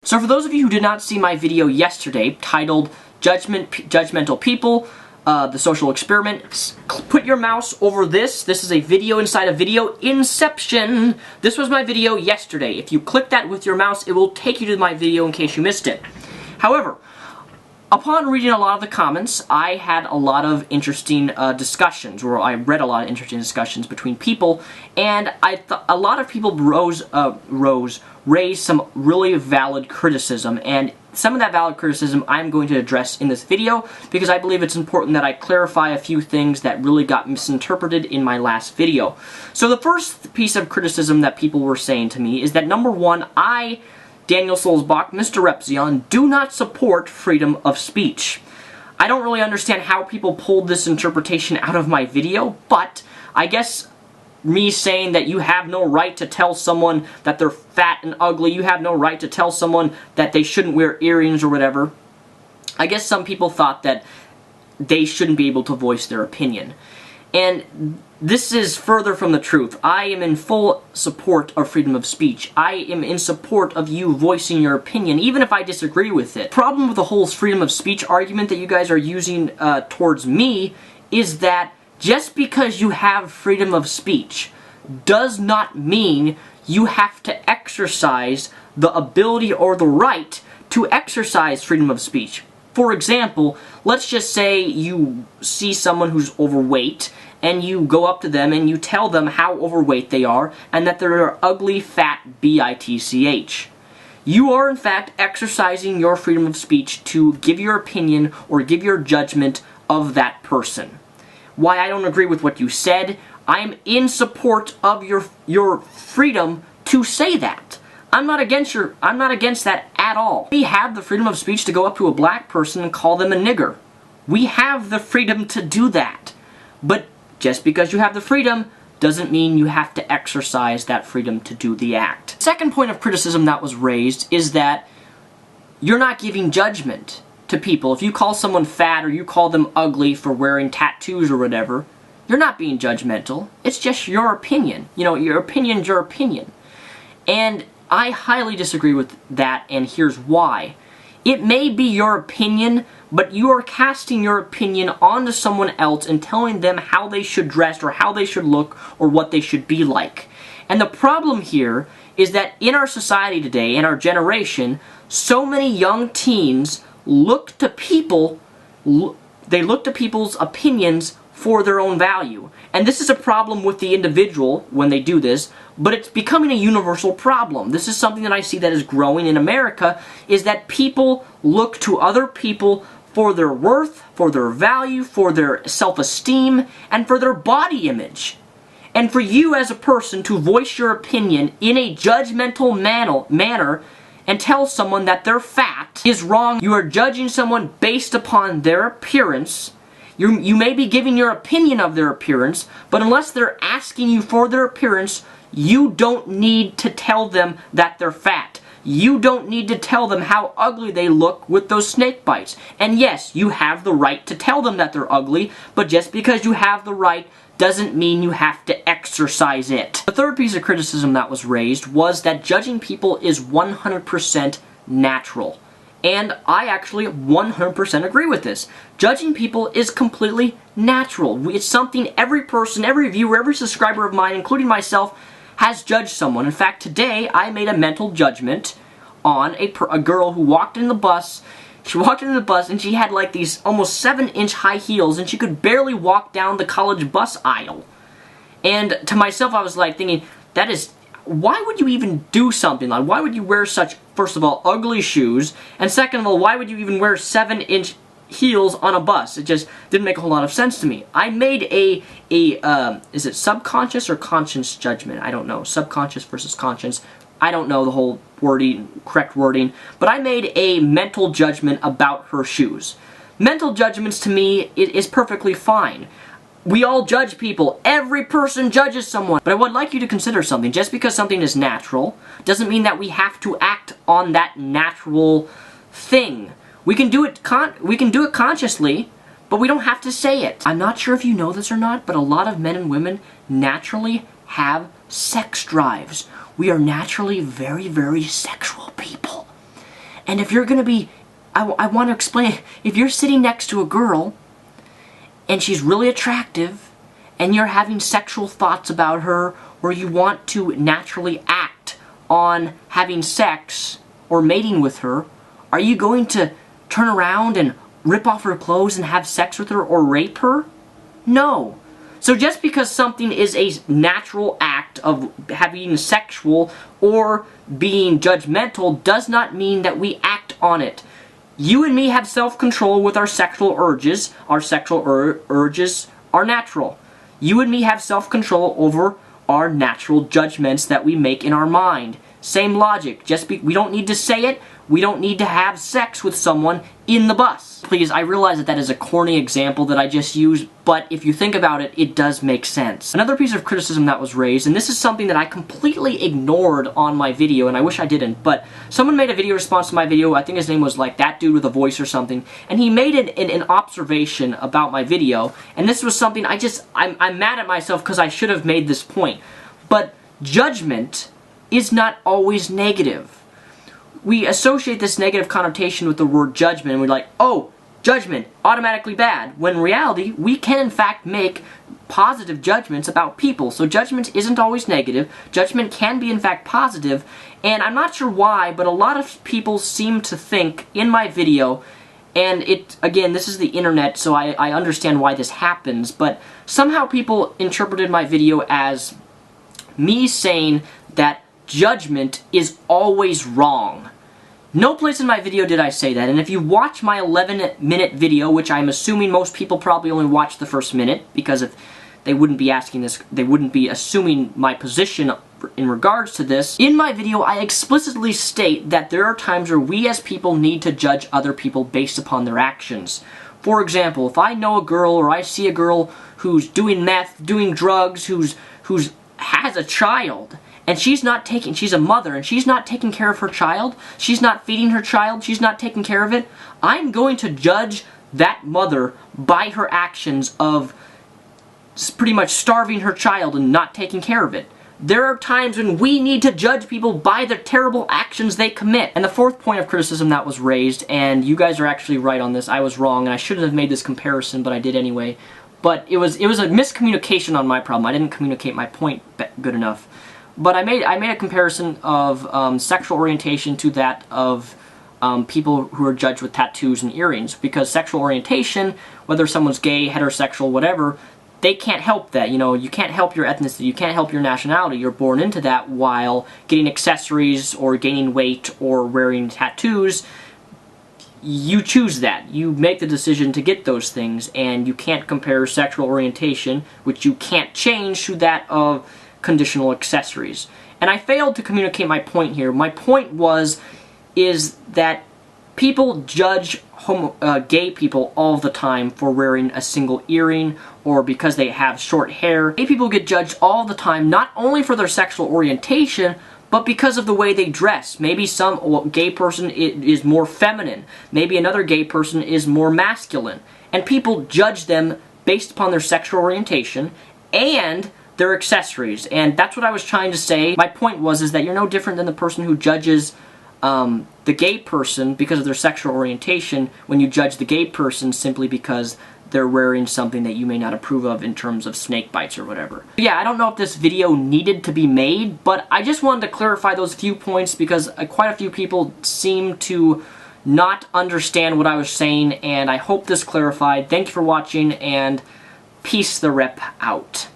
So for those of you who did not see my video yesterday, titled Judgmental People, the Social Experiment, put your mouse over this. This is a video inside a video. Inception! This was my video yesterday. If you click that with your mouse, it will take you to my video in case you missed it. However, upon reading a lot of the comments, I had a lot of interesting discussions, or I read a lot of interesting discussions between people, and a lot of people raised some really valid criticism, and some of that valid criticism I'm going to address in this video because I believe it's important that I clarify a few things that really got misinterpreted in my last video. So the first piece of criticism that people were saying to me is that, number one, Daniel Sulzbach, Mr. Repzion, do not support freedom of speech. I don't really understand how people pulled this interpretation out of my video, but I guess me saying that you have no right to tell someone that they're fat and ugly, you have no right to tell someone that they shouldn't wear earrings or whatever, I guess some people thought that they shouldn't be able to voice their opinion. And this is further from the truth. I am in full support of freedom of speech. I am in support of you voicing your opinion, even if I disagree with it. The problem with the whole freedom of speech argument that you guys are using towards me is that just because you have freedom of speech does not mean you have to exercise the ability or the right to exercise freedom of speech. For example, let's just say you see someone who's overweight and you go up to them and you tell them how overweight they are and that they're ugly, fat, bitch. You are in fact exercising your freedom of speech to give your opinion or give your judgment of that person. Why I don't agree with what you said, I'm in support of your freedom to say that. I'm not against that at all. We have the freedom of speech to go up to a black person and call them a nigger. We have the freedom to do that. But just because you have the freedom doesn't mean you have to exercise that freedom to do the act. Second point of criticism that was raised is that you're not giving judgment to people. If you call someone fat or you call them ugly for wearing tattoos or whatever, you're not being judgmental. It's just your opinion. You know, your opinion's your opinion. And I highly disagree with that, and here's why. It may be your opinion, but you are casting your opinion onto someone else and telling them how they should dress or how they should look or what they should be like. And the problem here is that in our society today, in our generation, so many young teens look to people's opinions for their own value. And this is a problem with the individual when they do this, but it's becoming a universal problem. This is something that I see that is growing in America, is that people look to other people for their worth, for their value, for their self-esteem, and for their body image. And for you as a person to voice your opinion in a judgmental manner and tell someone that they're fat is wrong. You are judging someone based upon their appearance. You may be giving your opinion of their appearance, but unless they're asking you for their appearance, you don't need to tell them that they're fat. You don't need to tell them how ugly they look with those snake bites. And yes, you have the right to tell them that they're ugly, but just because you have the right doesn't mean you have to exercise it. The third piece of criticism that was raised was that judging people is 100% natural. And I actually 100% agree with this. Judging people is completely natural. It's something every person, every viewer, every subscriber of mine, including myself, has judged someone. In fact, today I made a mental judgment on a girl who walked in the bus. She walked into the bus and she had like these almost 7-inch high heels and she could barely walk down the college bus aisle. And to myself I was like thinking, why would you even do something like, why would you wear such, first of all, ugly shoes, and second of all, why would you even wear 7-inch heels on a bus? It just didn't make a whole lot of sense to me. I made is it subconscious or conscious judgment? I don't know. Subconscious versus conscious. I don't know the whole correct wording, but I made a mental judgment about her shoes. Mental judgments to me is perfectly fine. We all judge people. Every person judges someone. But I would like you to consider something. Just because something is natural doesn't mean that we have to act on that natural thing. We can do it consciously, but we don't have to say it. I'm not sure if you know this or not, but a lot of men and women naturally have sex drives. We are naturally very, very sexual people. And if you're going to be, I want to explain, if you're sitting next to a girl and she's really attractive and you're having sexual thoughts about her, or you want to naturally act on having sex or mating with her, are you going to turn around and rip off her clothes and have sex with her or rape her? No. So just because something is a natural act of having sexual or being judgmental does not mean that we act on it. You and me have self-control with our sexual urges. Our sexual urges are natural. You and me have self-control over our natural judgments that we make in our mind. Same logic. We don't need to say it. We don't need to have sex with someone in the bus. Please, I realize that that is a corny example that I just used, but if you think about it, it does make sense. Another piece of criticism that was raised, and this is something that I completely ignored on my video, and I wish I didn't, but someone made a video response to my video. I think his name was like That Dude with a Voice or something, and he made an observation about my video, and this was something I'm mad at myself because I should have made this point. But judgment is not always negative. We associate this negative connotation with the word judgment, and we're like, oh, judgment, automatically bad. When in reality, we can in fact make positive judgments about people. So judgment isn't always negative. Judgment can be in fact positive, and I'm not sure why, but a lot of people seem to think in my video, and again, this is the internet, so I understand why this happens, but somehow people interpreted my video as me saying that judgment is always wrong. No place in my video did I say that, and if you watch my 11-minute video, which I'm assuming most people probably only watch the first minute, because if they wouldn't be asking this, they wouldn't be assuming my position in regards to this. In my video, I explicitly state that there are times where we as people need to judge other people based upon their actions. For example, if I know a girl or I see a girl who's doing meth, doing drugs, who's has a child, and she's a mother, and she's not taking care of her child, she's not feeding her child, she's not taking care of it, I'm going to judge that mother by her actions of pretty much starving her child and not taking care of it. There are times when we need to judge people by the terrible actions they commit. And the fourth point of criticism that was raised, and you guys are actually right on this, I was wrong, and I shouldn't have made this comparison, but I did anyway. But it was a miscommunication on my problem. I didn't communicate my point good enough. But I made a comparison of sexual orientation to that of people who are judged with tattoos and earrings. Because sexual orientation, whether someone's gay, heterosexual, whatever, they can't help that. You know, you can't help your ethnicity, you can't help your nationality. You're born into that, while getting accessories or gaining weight or wearing tattoos, you choose that. You make the decision to get those things, and you can't compare sexual orientation, which you can't change, to that of conditional accessories. And I failed to communicate my point here. My point is that people judge gay people all the time for wearing a single earring or because they have short hair. Gay people get judged all the time, not only for their sexual orientation, but because of the way they dress. Maybe some gay person is more feminine. Maybe another gay person is more masculine. And people judge them based upon their sexual orientation and their accessories. And that's what I was trying to say. My point is that you're no different than the person who judges the gay person because of their sexual orientation when you judge the gay person simply because they're wearing something that you may not approve of in terms of snake bites or whatever. Yeah, I don't know if this video needed to be made, but I just wanted to clarify those few points because quite a few people seem to not understand what I was saying, and I hope this clarified. Thank you for watching, and peace the rep out.